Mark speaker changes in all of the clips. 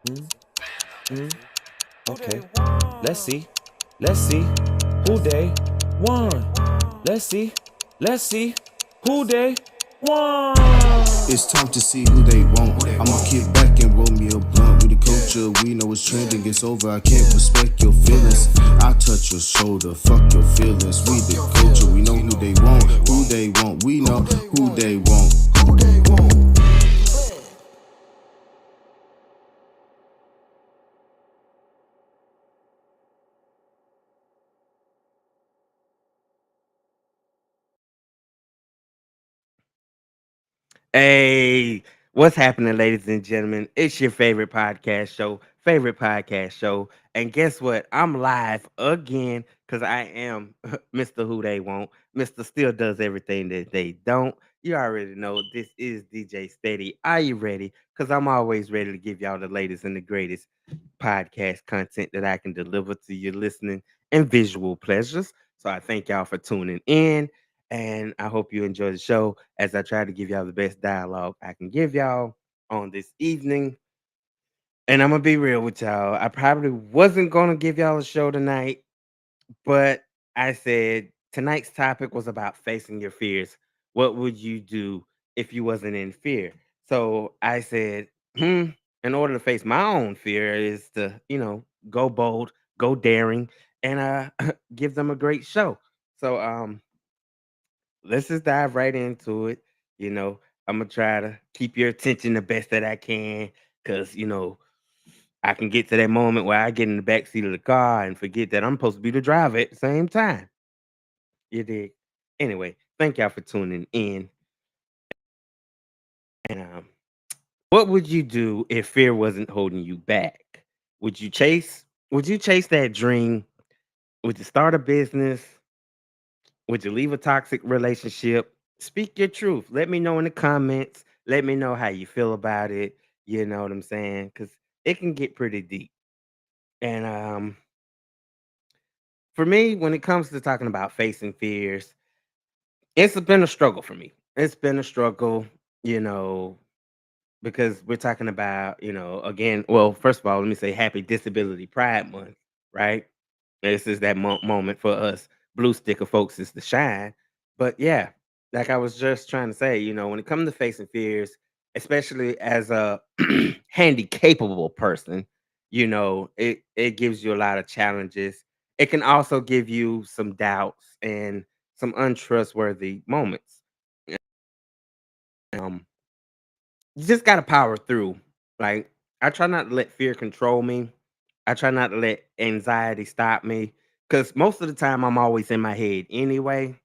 Speaker 1: Mm, mm, okay. Let's see. Let's see who they won. Let's see. Let's see who they won.
Speaker 2: It's time to see who they want. I'ma kick back and roll me a blunt with the culture. We know it's trending. It's over. I can't respect your feelings. I touch your shoulder. Fuck your feelings. We the culture. We know who they want. Who they want. We know who they want. Who they want.
Speaker 3: Hey, what's happening, ladies and gentlemen? It's your favorite podcast show. And guess what? I'm live again because I am Mr. Who They Want. Mr. Still does everything that they don't. You already know this is DJ Steady. Are you ready? Because I'm always ready to give y'all the latest and the greatest podcast content that I can deliver to your listening and visual pleasures. So I thank y'all for tuning in. And I hope you enjoy the show as I try to give y'all the best dialogue I can give y'all on this evening. And I'm gonna be real with y'all. I probably wasn't gonna give y'all a show tonight, but I said tonight's topic was about facing your fears. What would you do if you wasn't in fear? So I said, in order to face my own fear is to, go bold, go daring, and give them a great show. So let's just dive right into it. You know, I'm gonna try to keep your attention the best that I can, cause I can get to that moment where I get in the back seat of the car and forget that I'm supposed to be the driver at the same time. You dig? Anyway, thank y'all for tuning in. And what would you do if fear wasn't holding you back? Would you chase? Would you chase that dream? Would you start a business? Would you leave a toxic relationship? Speak your truth. Let me know in the comments. Let me know how you feel about it. You know what I'm saying? Because it can get pretty deep. And for me, when it comes to talking about facing fears, it's been a struggle for me. It's been a struggle, you know, because we're talking about, again, well, first of all, let me say happy Disability Pride Month, right? This is that moment for us blue sticker folks is to shine. But yeah, like I was just trying to say, when it comes to facing fears, especially as a handy capable person, it gives you a lot of challenges. It can also give you some doubts and some untrustworthy moments. Um, you just gotta power through. Like I try not to let fear control me. I try not to let anxiety stop me. Cause most of the time I'm always in my head anyway.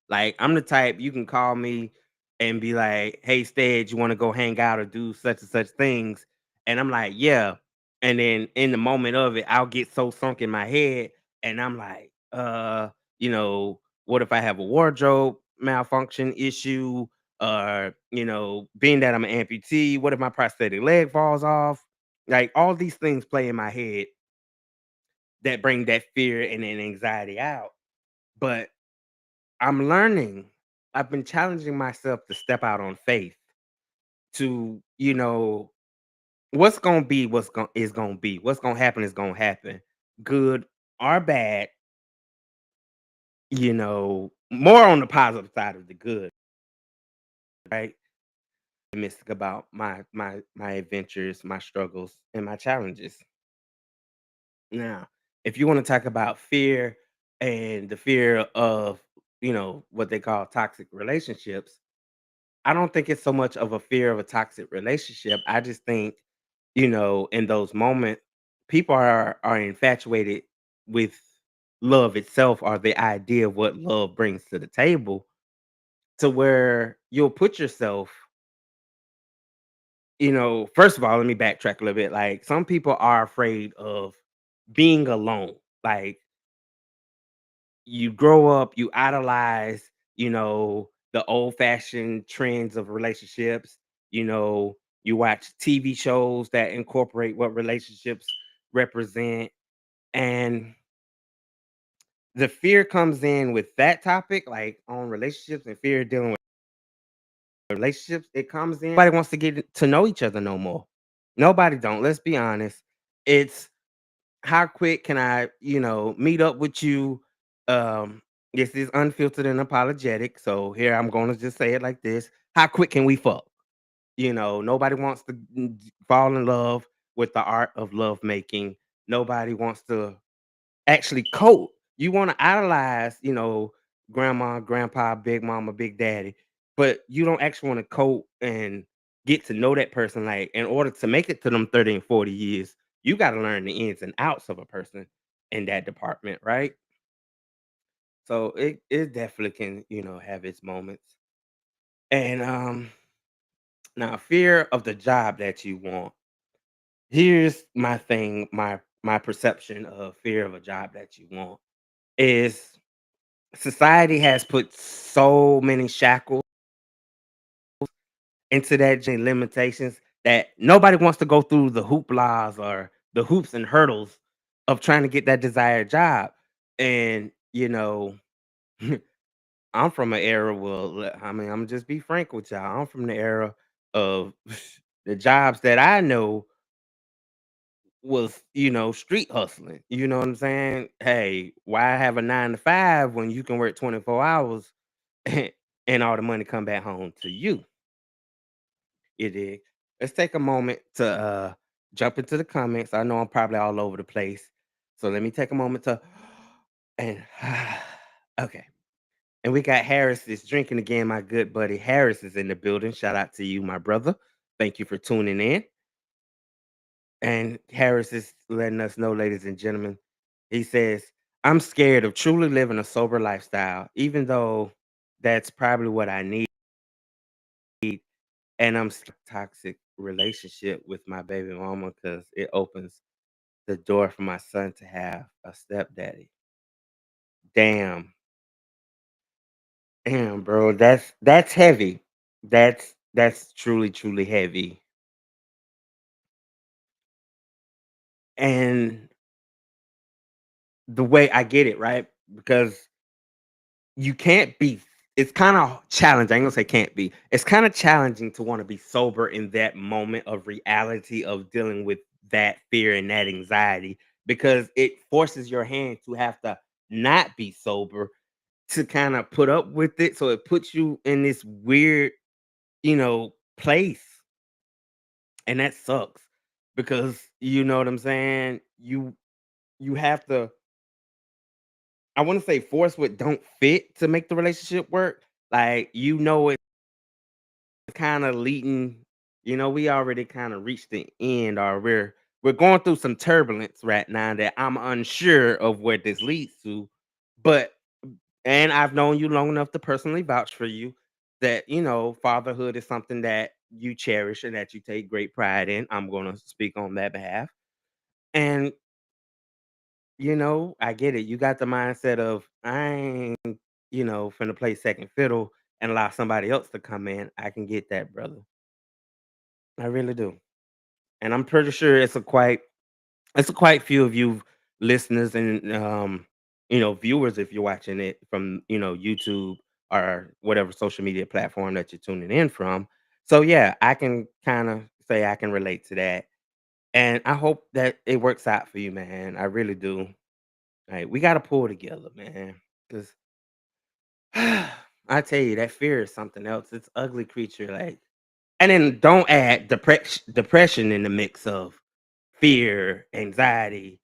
Speaker 3: Like I'm the type you can call me and be like, "Hey, Stage, you want to go hang out or do such and such things?" And I'm like, "Yeah." And then in the moment of it, I'll get so sunk in my head, and I'm like, what if I have a wardrobe malfunction issue? Or being that I'm an amputee, what if my prosthetic leg falls off? Like all these things play in my head that bring that fear and then anxiety out. But I'm learning. I've been challenging myself to step out on faith to, what's gonna be is gonna be. What's gonna happen is gonna happen. Good or bad, more on the positive side of the good, right? Optimistic about my adventures, my struggles, and my challenges. Now, if you want to talk about fear and the fear of, what they call toxic relationships, I don't think it's so much of a fear of a toxic relationship. I just think, in those moments, people are infatuated with love itself or the idea of what love brings to the table to where you'll put yourself, first of all, let me backtrack a little bit. Like some people are afraid of being alone. Like you grow up, you idolize, the old fashioned trends of relationships. You watch TV shows that incorporate what relationships represent. And the fear comes in with that topic, like on relationships and fear dealing with relationships. It comes in. Nobody wants to get to know each other no more. Nobody don't. Let's be honest. It's how quick can I, meet up with you? This is unfiltered and apologetic. So here I'm gonna just say it like this. How quick can we fuck? Nobody wants to fall in love with the art of love making. Nobody wants to actually coat. You want to idolize, grandma, grandpa, big mama, big daddy, but you don't actually want to coat and get to know that person. Like, in order to make it to them 30 and 40 years, you got to learn the ins and outs of a person in that department, right? So it definitely can, have its moments. And now fear of the job that you want. Here's my thing, my perception of fear of a job that you want is society has put so many shackles into that limitations that nobody wants to go through the hooplas or the hoops and hurdles of trying to get that desired job. And I'm from an era I mean, I'm just be frank with y'all. I'm from the era of the jobs that I know was, street hustling. You know what I'm saying? Hey, why have a 9 to 5 when you can work 24 hours and all the money come back home to you? You dig? Let's take a moment to jump into the comments. I know I'm probably all over the place. So let me take a moment to and okay. And we got Harris is drinking again. My good buddy Harris is in the building. Shout out to you, my brother. Thank you for tuning in. And Harris is letting us know, ladies and gentlemen, he says, I'm scared of truly living a sober lifestyle, even though that's probably what I need. And I'm toxic relationship with my baby mama because it opens the door for my son to have a stepdaddy. Damn. Damn, bro. That's heavy. That's truly, truly heavy. And the way I get it, right? Because you can't be it's kind of challenging. I ain't gonna say can't be. It's kind of challenging to want to be sober in that moment of reality of dealing with that fear and that anxiety because it forces your hand to have to not be sober to kind of put up with it. So it puts you in this weird, place. And that sucks because you know what I'm saying? You have to I want to say force what don't fit to make the relationship work. Like, it's kind of leading, we already kind of reached the end or we're going through some turbulence right now that I'm unsure of where this leads to. But and I've known you long enough to personally vouch for you that, fatherhood is something that you cherish and that you take great pride in. I'm going to speak on that behalf. And I get it. You got the mindset of I ain't, finna play second fiddle and allow somebody else to come in. I can get that, brother. I really do. And I'm pretty sure it's a quite few of you listeners and viewers if you're watching it from, YouTube or whatever social media platform that you're tuning in from. So yeah, I can kind of say I can relate to that. And I hope that it works out for you, man. I really do. Like, we gotta pull together, man. Cause I tell you, that fear is something else. It's ugly creature, like, and then don't add depression in the mix of fear, anxiety,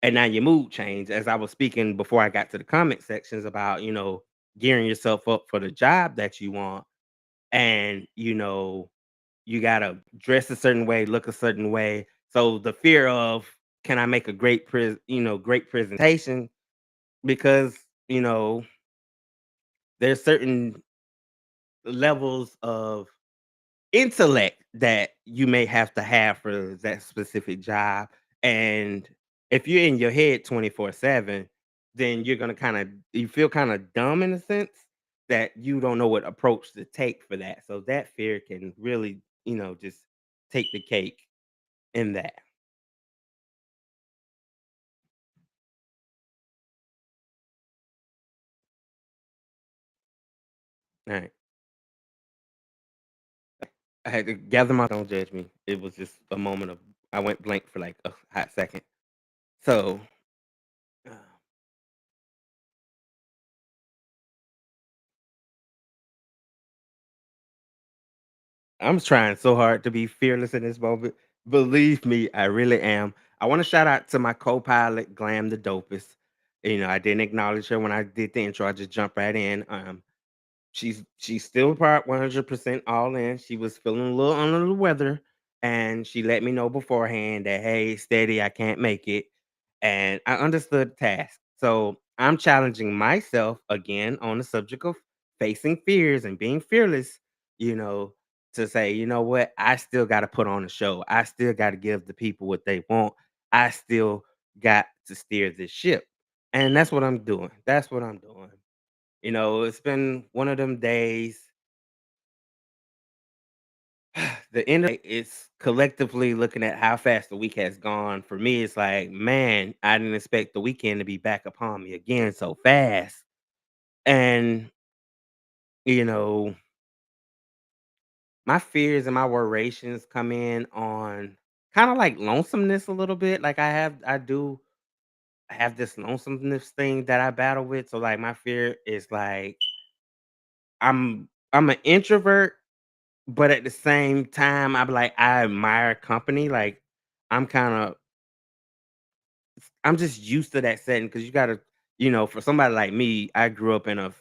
Speaker 3: and now your mood change. As I was speaking before I got to the comment sections about, gearing yourself up for the job that you want, and you gotta dress a certain way, look a certain way. So the fear of can I make a great presentation because you know there's certain levels of intellect that you may have for that specific job. And if you're in your head 24/7, then you're gonna you feel kind of dumb in a sense that you don't know what approach to take for that. So that fear can really, just take the cake in that. All right. I had to gather my don't judge me. It was just a moment of I went blank for like a hot second. So uh, I'm trying so hard to be fearless in this moment. Believe me, I really am. I want to shout out to my co-pilot, Glam the Dopest. I didn't acknowledge her when I did the intro. I just jumped right in. She's still part 100% all in. She was feeling a little under the weather, and she let me know beforehand that, "Hey, steady, I can't make it." And I understood the task. So I'm challenging myself again on the subject of facing fears and being fearless, you know, to say, you know what, I still got to put on a show. I still got to give the people what they want. I still got to steer this ship. And that's what I'm doing. That's what I'm doing. It's been one of them days. The end of it's collectively looking at how fast the week has gone. For me, it's like, man, I didn't expect the weekend to be back upon me again so fast. And, you know, my fears and my worrations come in on kind of like lonesomeness a little bit. Like I do have this lonesomeness thing that I battle with. So like my fear is like I'm an introvert. But at the same time, I'm like, I admire company, like, I'm kinda I'm just used to that setting because you gotta for somebody like me, I grew up in a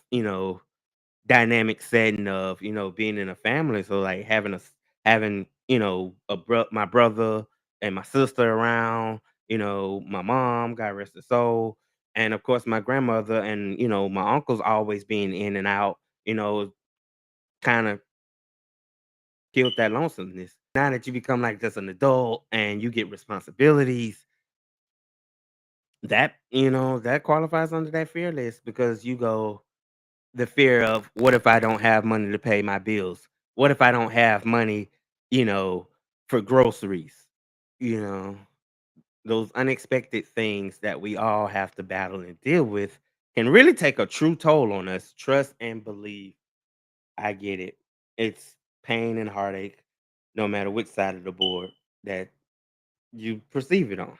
Speaker 3: dynamic setting of, being in a family, so, like, having, my brother and my sister around, my mom, God rest her soul, and, of course, my grandmother and, my uncles always being in and out, kinda killed that lonesomeness. Now that you become like just an adult and you get responsibilities, that qualifies under that fear list because you go the fear of what if I don't have money to pay my bills? What if I don't have money, you know, for groceries? You know, those unexpected things that we all have to battle and deal with can really take a true toll on us. Trust and believe. I get it. It's pain and heartache, no matter which side of the board that you perceive it on.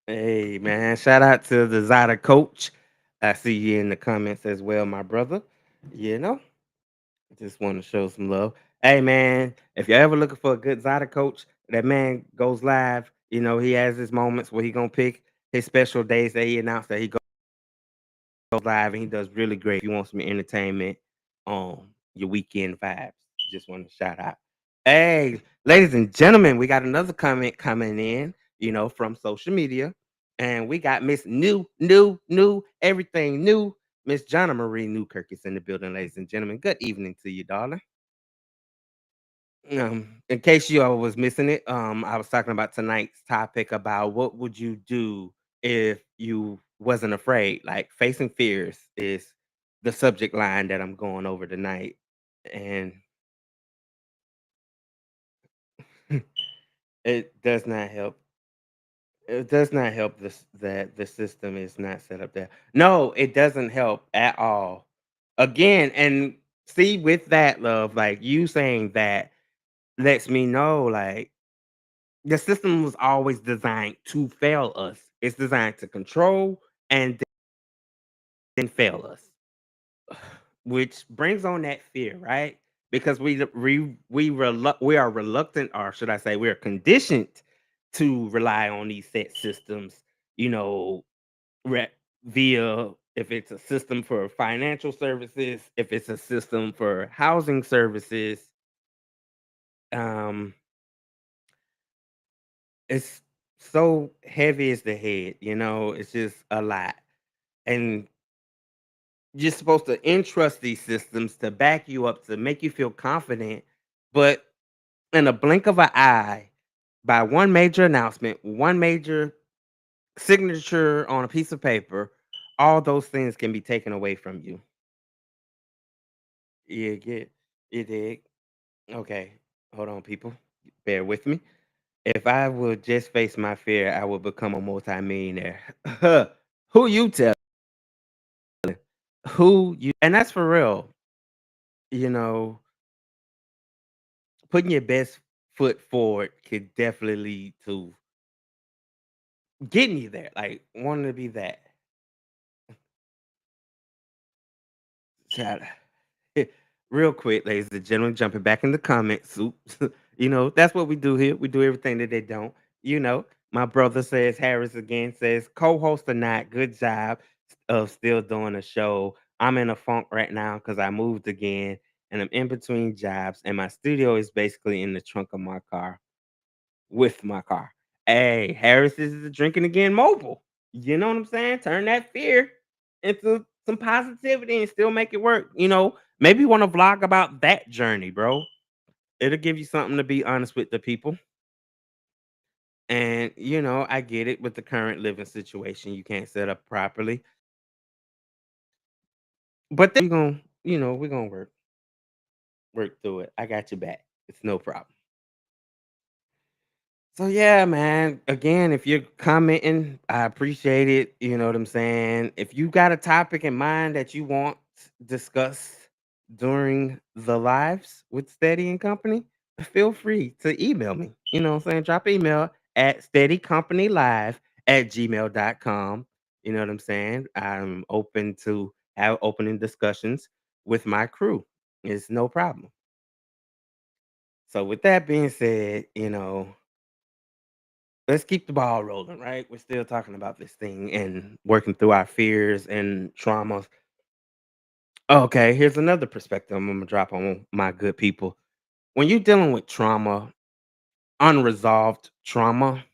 Speaker 3: Hey man, shout out to the Zada coach. I see you in the comments as well, my brother. You know, just want to show some love. Hey man, if you're ever looking for a good Zada coach, that man goes live. He has his moments where he gonna pick his special days that he announced that he goes live and he does really great. If you want some entertainment on your weekend vibes, just want to shout out. Hey, ladies and gentlemen, we got another comment coming in, from social media. And we got Miss New, everything new. Miss Jonna Marie Newkirk is in the building, ladies and gentlemen. Good evening to you, darling. In case you all was missing it, I was talking about tonight's topic about what would you do if you wasn't afraid. Like facing fears is the subject line that I'm going over tonight, and it does not help. It does not help this that the system is not set up there. No, it doesn't help at all. Again, and see with that love, like you saying that lets me know like the system was always designed to fail us. It's designed to control and then fail us, which brings on that fear, right? Because we are reluctant, or should I say, we are conditioned to rely on these set systems. You know, via if it's a system for financial services, if it's a system for housing services, um, it's so heavy as the head. It's just a lot. And you're supposed to entrust these systems to back you up, to make you feel confident. But in a blink of an eye, by one major announcement, one major signature on a piece of paper, all those things can be taken away from you. You dig? Okay. Hold on, people. Bear with me. If I would just face my fear, I would become a multimillionaire. Who you tell? who you and that's for real, you know, putting your best foot forward could definitely lead to getting you there, like, wanting to be that. Shout Real quick, ladies and gentlemen, jumping back in the comments. Oops. That's what we do here. We do everything that they don't. You know, my brother says, Harris again says, co host or not, good job of still doing a show. I'm in a funk right now because I moved again and I'm in between jobs, and my studio is basically in the trunk of my car with my car. Hey, Harris is the drinking again mobile. You know what I'm saying? Turn that fear into some positivity and still make it work. Maybe you want to vlog about that journey, bro. It'll give you something to be honest with the people. And I get it with the current living situation. You can't set up properly. But then we're gonna work through it. I got your back. It's no problem. So yeah, man. Again, if you're commenting, I appreciate it. You know what I'm saying? If you got a topic in mind that you want discussed during the lives with Steady and Company, feel free to email me. You know what I'm saying? Drop an email at steadycompanylive@gmail.com. You know what I'm saying? I'm open to have opening discussions with my crew. It's no problem. So with that being said, let's keep the ball rolling, right? We're still talking about this thing and working through our fears and traumas. Okay, here's another perspective I'm gonna drop on my good people. When you're dealing with trauma, unresolved trauma,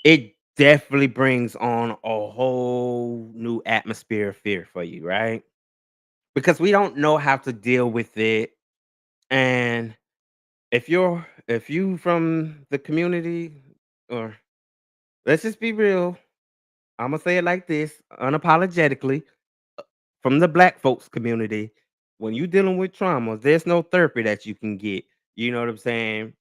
Speaker 3: it definitely brings on a whole new atmosphere of fear for you, right? Because we don't know how to deal with it. And if you from the community, or let's just be real, I'm gonna say it like this unapologetically, from the black folks community, when you dealing with trauma, there's no therapy that you can get. You know what I'm saying?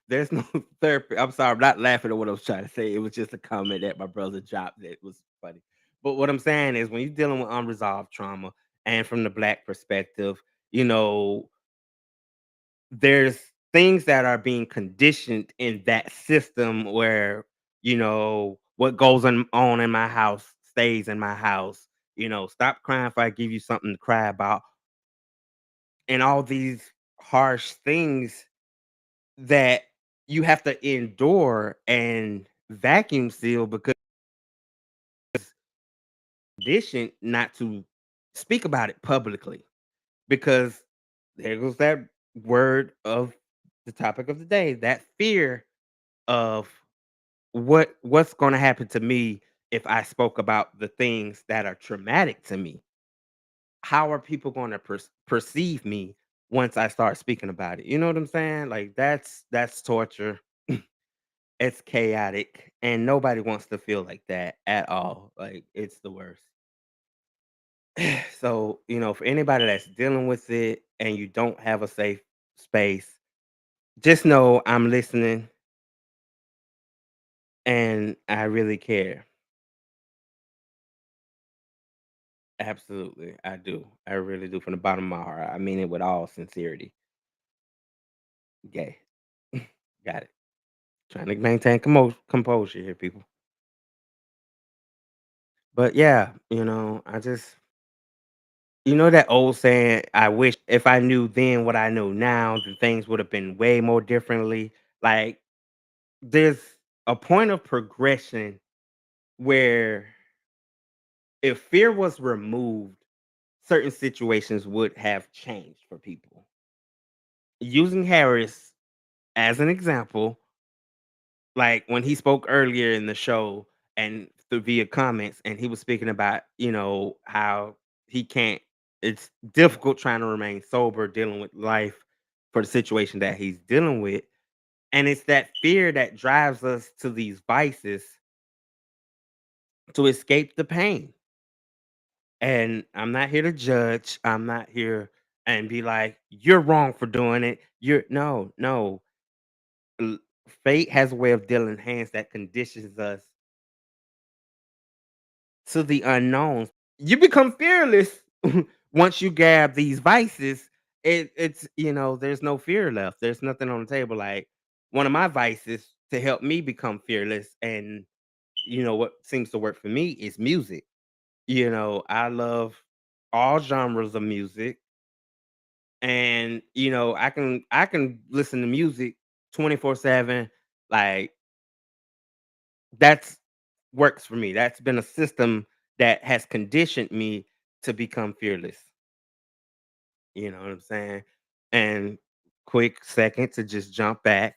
Speaker 3: There's no therapy. I'm sorry, I'm not laughing at what I was trying to say. It was just a comment that my brother dropped that was funny. But what I'm saying is when you're dealing with unresolved trauma and from the black perspective, you know, there's things that are being conditioned in that system where what goes on in my house stays in my house. Stop crying if I give you something to cry about, and all these harsh things that you have to endure and vacuum seal because conditioned not to speak about it publicly, because there goes that word of the topic of the day, that fear of what's going to happen to me if I spoke about the things that are traumatic to me. How are people going to perceive me once I start speaking about it? You know what I'm saying? Like that's torture. It's chaotic, and nobody wants to feel like that at all. Like it's the worst. So, for anybody that's dealing with it and you don't have a safe space, just know I'm listening and I really care. Absolutely, I do. I really do from the bottom of my heart. I mean it with all sincerity. Gay. Got it. Trying to maintain composure here, people. But yeah, I just, that old saying, I wish if I knew then what I know now, the things would have been way more differently. Like, there's a point of progression where if fear was removed, certain situations would have changed for people. Using Harris as an example, like when he spoke earlier in the show and through via comments, and he was speaking about, how he can't, it's difficult trying to remain sober, dealing with life for the situation that he's dealing with. And it's that fear that drives us to these vices to escape the pain. And I'm not here to judge. I'm not here and be like, you're wrong for doing it. You're no, no. L- Fate has a way of dealing hands that conditions us to the unknowns. You become fearless once you grab these vices. It's there's no fear left. There's nothing on the table. Like one of my vices to help me become fearless, and what seems to work for me is music. I love all genres of music, and I can listen to music 24/7. Like that's works for me. That's been a system that has conditioned me to become fearless. You know what I'm saying? And quick second to just jump back.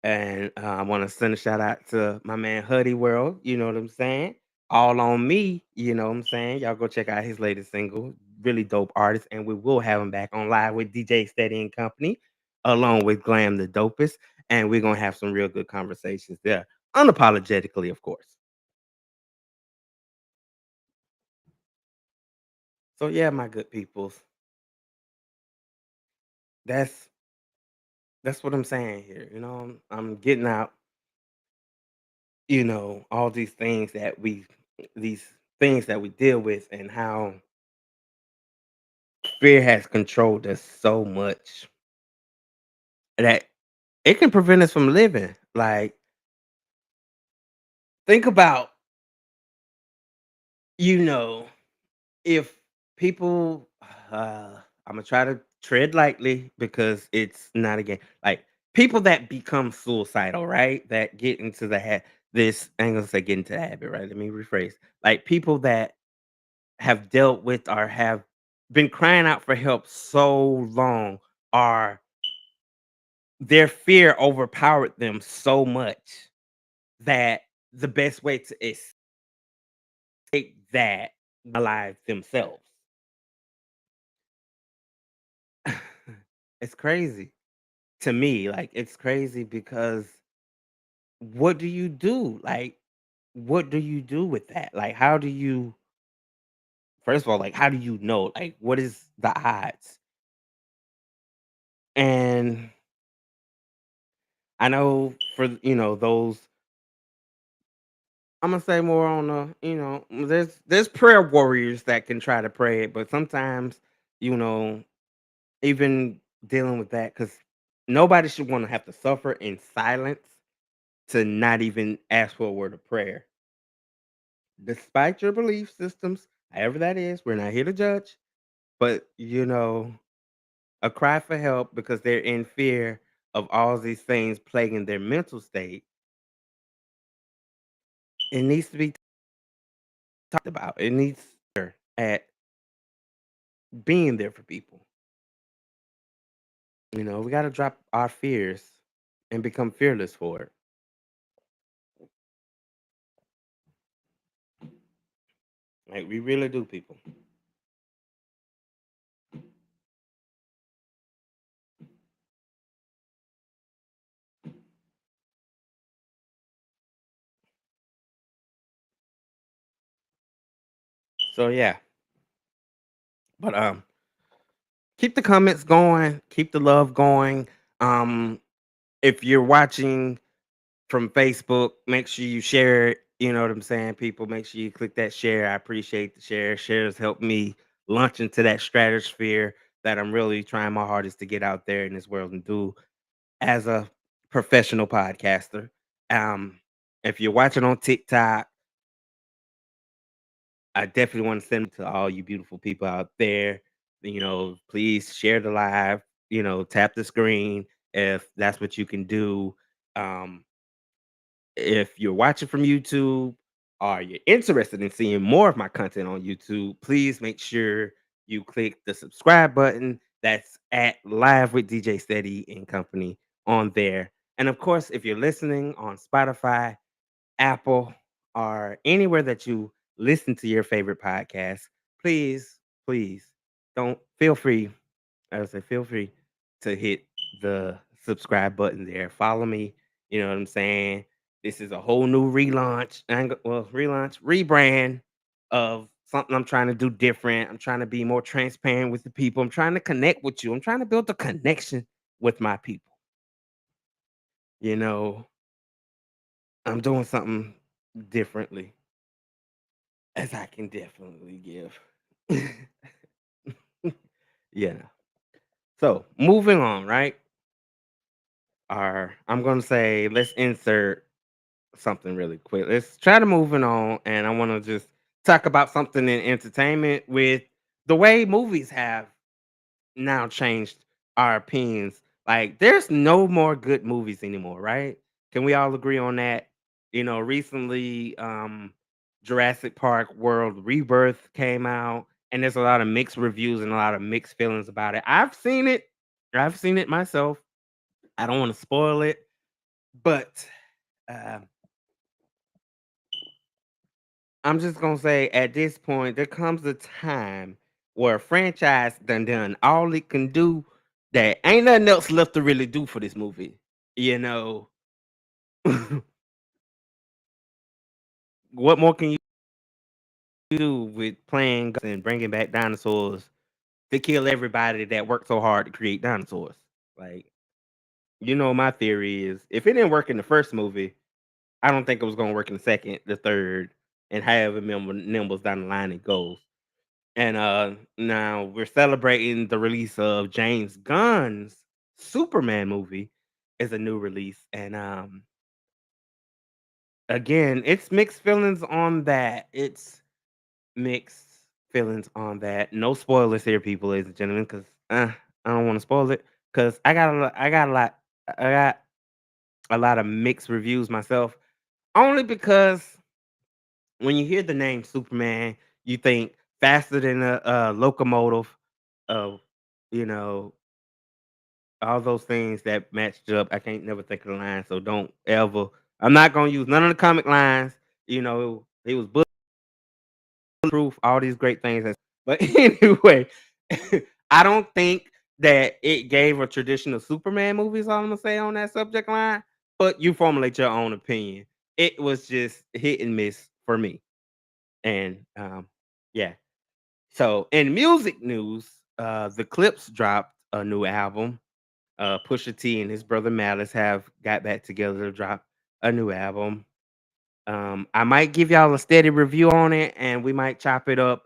Speaker 3: And I want to send a shout out to my man Huddy World. You know what I'm saying? All on me. You know what I'm saying? Y'all go check out his latest single. Really dope artist. And we will have him back on live with DJ Steady and Company, along with Glam the Dopest. And we're going to have some real good conversations there. Unapologetically, of course. So yeah, my good peoples, that's that's what I'm saying here. I'm getting out, all these things that we deal with, and how fear has controlled us so much that it can prevent us from living. Like, think about, you know, if people I'm gonna try to tread lightly because it's not a game. Like people that become suicidal, right? That get into this I ain't gonna say get into the habit, right? Let me rephrase. Like people that have dealt with or have been crying out for help so long, are their fear overpowered them so much that the best way to escape that alive themselves. It's crazy to me. Like it's crazy because what do you do? Like, what do you do with that? Like, how do you first of all, like, how do you know? Like, what is the odds? And I know for those, I'm gonna say more on there's prayer warriors that can try to pray it, but sometimes, you know, even dealing with that, because nobody should want to have to suffer in silence to not even ask for a word of prayer. Despite your belief systems, however that is, we're not here to judge, but a cry for help because they're in fear of all these things plaguing their mental state. It needs to be talked about. It needs at being there for people. We got to drop our fears and become fearless for it. Like we really do, people. So yeah, but keep the comments going, keep the love going. If you're watching from Facebook, make sure you share it. You know what I'm saying, people. Make sure you click that share. I appreciate the share. Shares help me launch into that stratosphere that I'm really trying my hardest to get out there in this world and do as a professional podcaster. Um, if you're watching on TikTok, I definitely want to send to all you beautiful people out there. Please share the live. Tap the screen if that's what you can do. Um, if you're watching from YouTube or you're interested in seeing more of my content on YouTube, please make sure you click the subscribe button. That's at Live with DJ Steady and Company on there. And of course, if you're listening on Spotify, Apple, or anywhere that you listen to your favorite podcast, please, please don't feel free. I would say feel free to hit the subscribe button there. Follow me. You know what I'm saying? This is a whole new relaunch. Relaunch, rebrand of something I'm trying to do different. I'm trying to be more transparent with the people. I'm trying to connect with you. I'm trying to build a connection with my people. You know, I'm doing something differently. as I can definitely give. Yeah. So moving on, right? Or I'm gonna say let's insert something really quick. Let's try to moving on, and I want to just talk about something in entertainment with the way movies have now changed our opinions. Like, there's no more good movies anymore, right? Can we all agree on that? Recently, Jurassic Park World Rebirth came out, and there's a lot of mixed reviews and a lot of mixed feelings about it. I've seen it. I've seen it myself. I don't want to spoil it, but uh, I'm just gonna say at this point, there comes a time where a franchise done all it can do that ain't nothing else left to really do for this movie. You know, what more can you do with playing and bringing back dinosaurs to kill everybody that worked so hard to create dinosaurs? Like, my theory is if it didn't work in the first movie, I don't think it was gonna work in the second, the third, and however many numbers down the line it goes. And now we're celebrating the release of James Gunn's Superman movie is a new release. And again, it's mixed feelings on that. It's mixed feelings on that. No spoilers here, people, ladies and gentlemen, because I don't want to spoil it. Because I got a lot of mixed reviews myself. Only because when you hear the name Superman, you think faster than a locomotive, of you know all those things that matched up. I can't never think of the line, so don't ever. I'm not gonna use none of the comic lines. He was bulletproof, all these great things. But anyway, I don't think that it gave a traditional Superman movie. Is all I'm gonna say on that subject line. But you formulate your own opinion. It was just hit and miss for me, and yeah. So in music news, the Clips dropped a new album. Pusha T and his brother Malice have got back together to drop a new album. I might give y'all a steady review on it, and we might chop it up.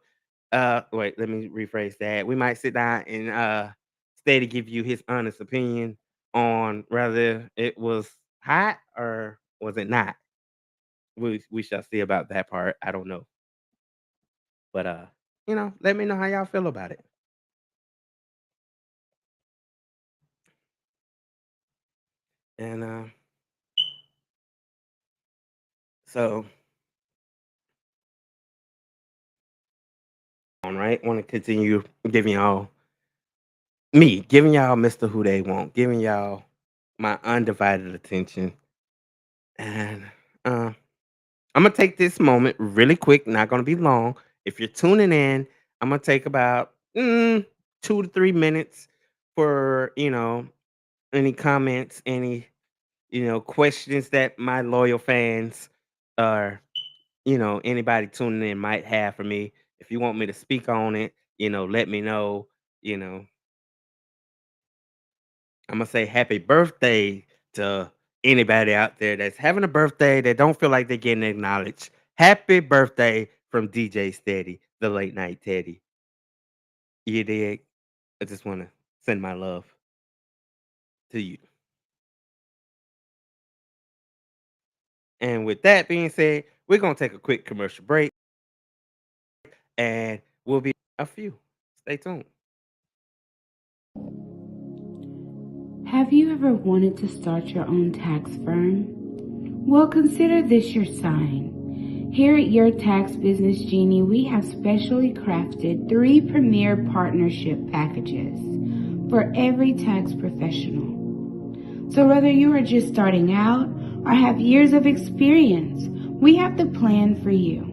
Speaker 3: Wait, let me rephrase that. We might sit down and steady give you his honest opinion on whether it was hot or was it not. We shall see about that part. I don't know, but let me know how y'all feel about it. And so on, right? Want to continue giving y'all Mr. Who They Want, giving y'all my undivided attention. And uh, I'm gonna take this moment really quick, not gonna be long. If you're tuning in, I'm gonna take about 2 to 3 minutes for any comments, any questions that my loyal fans or anybody tuning in might have for me. If you want me to speak on it, let me know. You know, I'm gonna say happy birthday to anybody out there that's having a birthday that don't feel like they're getting acknowledged. Happy birthday from DJ Steady, the late night Teddy. You dig? I just want to send my love to you. And with that being said, we're gonna take a quick commercial break, and we'll be a few. Stay tuned.
Speaker 4: Have you ever wanted to start your own tax firm? Well, consider this your sign. Here at Your Tax Business Genie, we have specially crafted 3 premier partnership packages for every tax professional. So whether you are just starting out or have years of experience, we have the plan for you.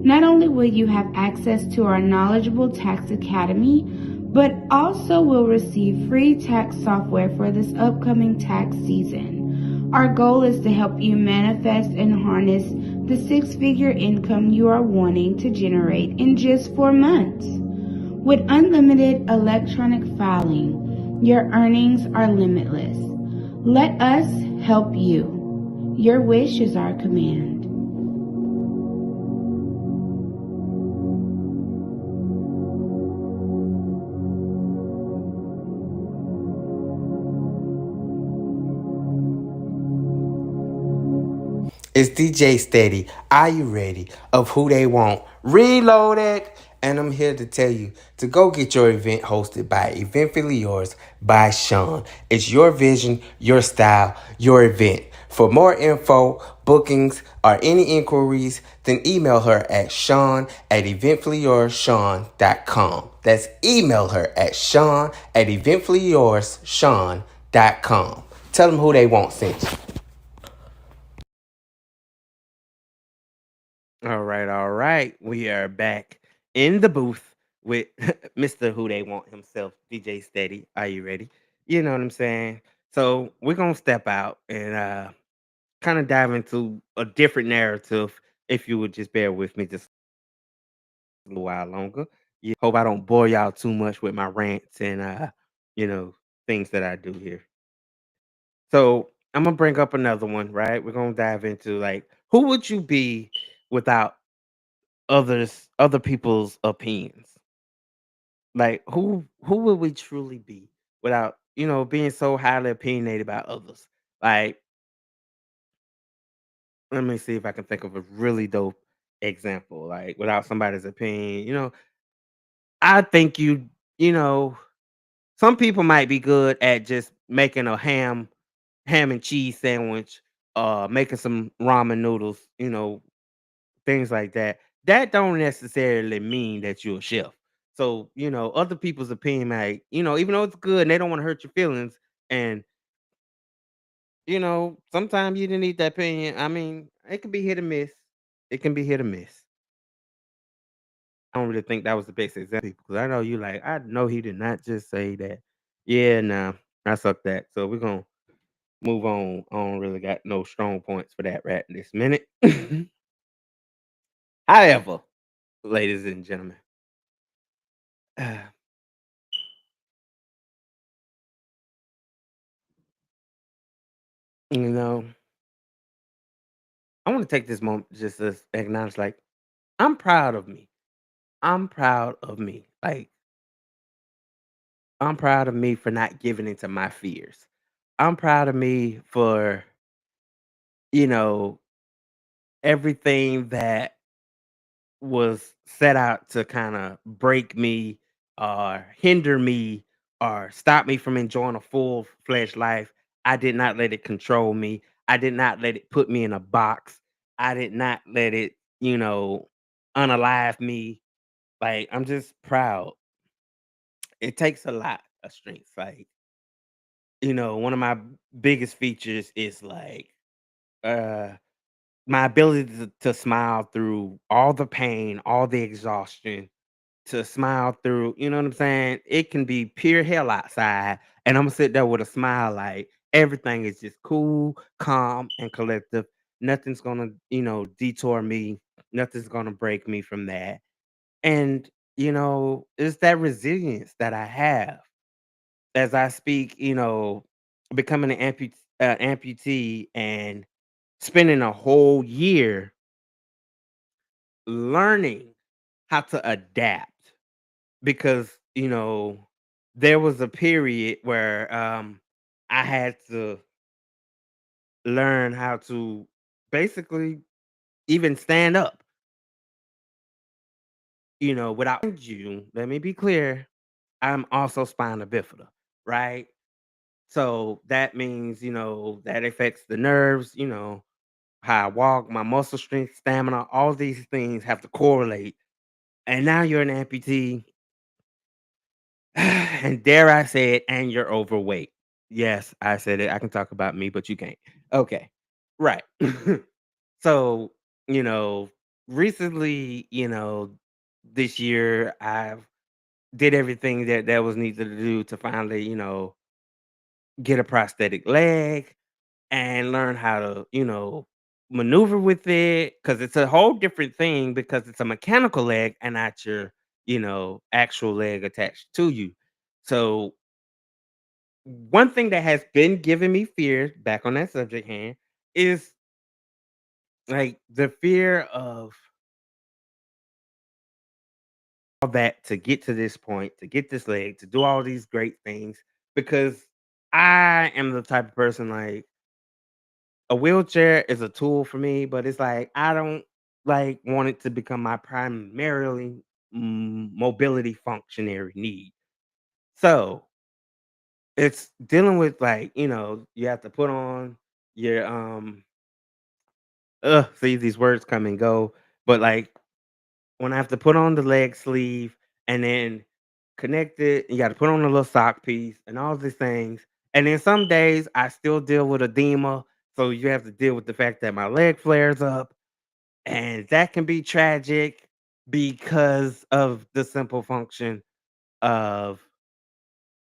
Speaker 4: Not only will you have access to our knowledgeable tax academy, but also will receive free tax software for this upcoming tax season. Our goal is to help you manifest and harness the 6-figure income you are wanting to generate in just 4 months. With unlimited electronic filing, your earnings are limitless. Let us help you. Your wish is our command.
Speaker 3: It's DJ Steady. Are you ready? Of who they want. Reloaded. And I'm here to tell you to go get your event hosted by Eventfully Yours by Sean. It's your vision, your style, your event. For more info, bookings, or any inquiries, then email her at Sean at eventfullyyourssean.com. That's email her at Sean at eventfullyyourssean.com. Tell them who they want sent you. All right, all right. We are back in the booth with Mr. Who They Want himself, DJ Steady. Are you ready? You know what I'm saying? So we're gonna step out and kind of dive into a different narrative. If you would just bear with me just a little while longer. Yeah, hope I don't bore y'all too much with my rants and you know, things that I do here. So I'm gonna bring up another one, right? We're gonna dive into like who would you be without other people's opinions. Like who would we truly be without, being so highly opinionated about others? Like, let me see if I can think of a really dope example. Like without somebody's opinion, I think you know, some people might be good at just making a ham and cheese sandwich, making some ramen noodles, things like that. That don't necessarily mean that you're a chef. So, other people's opinion might, even though it's good and they don't want to hurt your feelings. And, sometimes you didn't need that opinion. I mean, it can be hit or miss. It can be hit or miss. I don't really think that was the best example because I know you like, I know he did not just say that. Yeah, nah, I suck that. So we're gonna move on. I don't really got no strong points for that right this minute. However, ladies and gentlemen, you know, I want to take this moment just to acknowledge, like, I'm proud of me. I'm proud of me. Like, I'm proud of me for not giving into my fears. I'm proud of me for, you know, everything that was set out to kind of break me or hinder me or stop me from enjoying a full fledged life. I did not let it control me. I did not let it put me in a box. I did not let it, unalive me. Like, I'm just proud. It takes a lot of strength. Like, one of my biggest features is like uh my ability to smile through all the pain, all the exhaustion, to smile through, you know what I'm saying? It can be pure hell outside, and Imma sit there with a smile like everything is just cool, calm, and collective. Nothing's gonna, detour me. Nothing's gonna break me from that. And, it's that resilience that I have as I speak, becoming an amputee and spending a whole year learning how to adapt because there was a period where I had to learn how to basically even stand up, without you. Let me be clear, I'm also spina bifida, right? So that means, that affects the nerves, how I walk, my muscle strength, stamina, all these things have to correlate. And now you're an amputee, and dare I say it, and you're overweight. Yes, I said it. I can talk about me, but you can't. Okay. Right. So, you know, recently, this year I've did everything that was needed to do to finally, get a prosthetic leg and learn how to, maneuver with it because it's a whole different thing because it's a mechanical leg and not your, actual leg attached to you. So one thing that has been giving me fear, back on that subject hand, is like the fear of all that to get to this point, to get this leg, to do all these great things, because I am the type of person like a wheelchair is a tool for me, but it's like I don't like want it to become my primarily mobility functionary need. So it's dealing with like, you have to put on your see these words come and go, but like when I have to put on the leg sleeve and then connect it, you got to put on a little sock piece and all these things. And then some days I still deal with edema, so you have to deal with the fact that my leg flares up, and that can be tragic because of the simple function of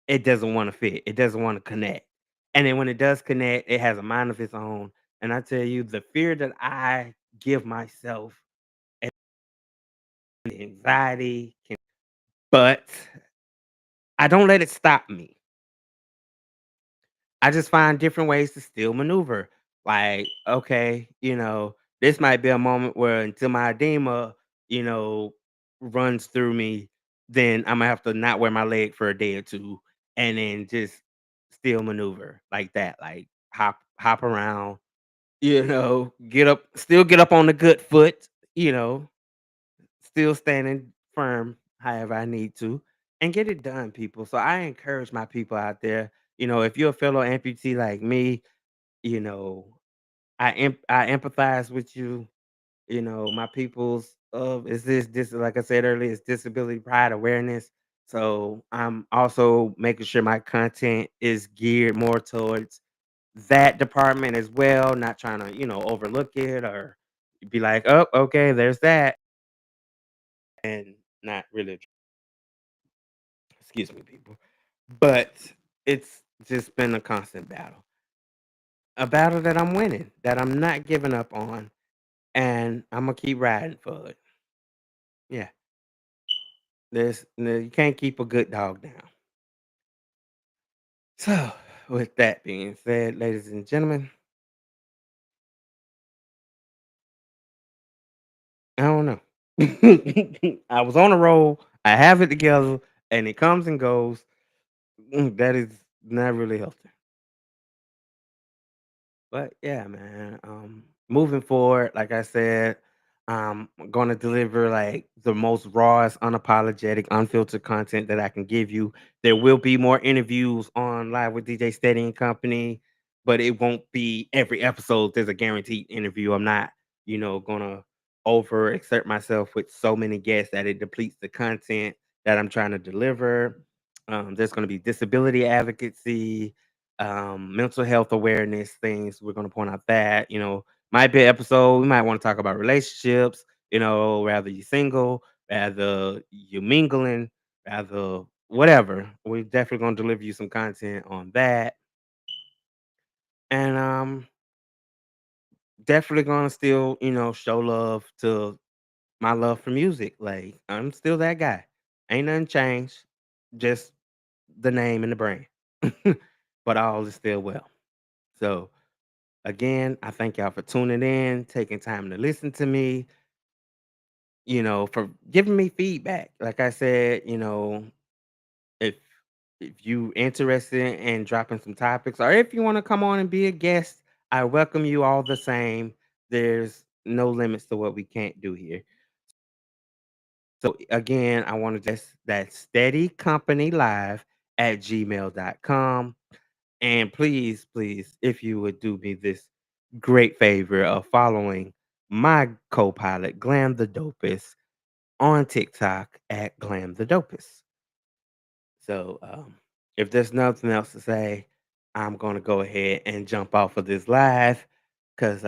Speaker 3: it doesn't want to fit, it doesn't want to connect. And then when it does connect, it has a mind of its own. And I tell you, the fear that I give myself and the anxiety but I don't let it stop me. I just find different ways to still maneuver. Like, okay, this might be a moment where until my edema, you know, runs through me, then I'm gonna have to not wear my leg for a day or two and then just still maneuver like that. Like hop around, get up on the good foot, you know, still standing firm however I need to and get it done, people. So I encourage my people out there, if you're a fellow amputee like me, you know, I empathize with you. My people's of is this like I said earlier, is disability pride awareness. So I'm also making sure my content is geared more towards that department as well, not trying to, overlook it or be like, oh, okay, there's that. And not really. Excuse me, people. But it's just been a constant battle. A battle that I'm winning, that I'm not giving up on, and I'm gonna keep riding for it. Yeah. You can't keep a good dog down. So, with that being said, ladies and gentlemen, I don't know. I was on a roll. I have it together, and it comes and goes. That is not really healthy. But yeah, man. Moving forward, like I said, I'm gonna deliver like the most rawest, unapologetic, unfiltered content that I can give you. There will be more interviews on Live with DJ Steady and Company, but it won't be every episode. There's a guaranteed interview. I'm not, gonna over exert myself with so many guests that it depletes the content that I'm trying to deliver. There's gonna be disability advocacy, mental health awareness things. We're going to point out that, might be an episode. We might want to talk about relationships, rather you single, rather you mingling, rather whatever. We're definitely going to deliver you some content on that. And definitely going to still, show love to my love for music. Like, I'm still that guy. Ain't nothing changed. Just the name and the brand. But all is still well. So, again, I thank y'all for tuning in, taking time to listen to me, for giving me feedback. Like I said, if if you interested in dropping some topics or if you want to come on and be a guest, I welcome you all the same. There's no limits to what we can't do here. So again, I want to just that steady company live at gmail.com. And please, please, if you would do me this great favor of following my co-pilot, Glam the Dopest, on TikTok at Glam the Dopest. So if there's nothing else to say, I'm gonna go ahead and jump off of this live because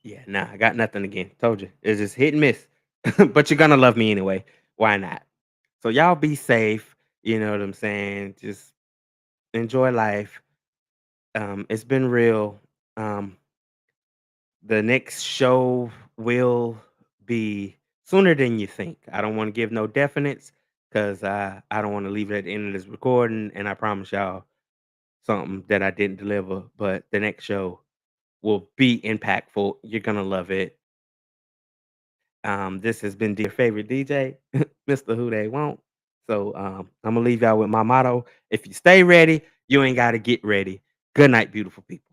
Speaker 3: yeah, nah, I got nothing again. Told you. It's just hit and miss. But you're gonna love me anyway. Why not? So y'all be safe, you know what I'm saying? Just enjoy life. It's been real. Um, the next show will be sooner than you think. I don't want to give no definites because I don't want to leave it at the end of this recording. And I promise y'all something that I didn't deliver. But the next show will be impactful. You're gonna love it. This has been your favorite DJ, Mr. Who They Want. So I'm gonna leave y'all with my motto: if you stay ready, you ain't gotta get ready. Good night, beautiful people.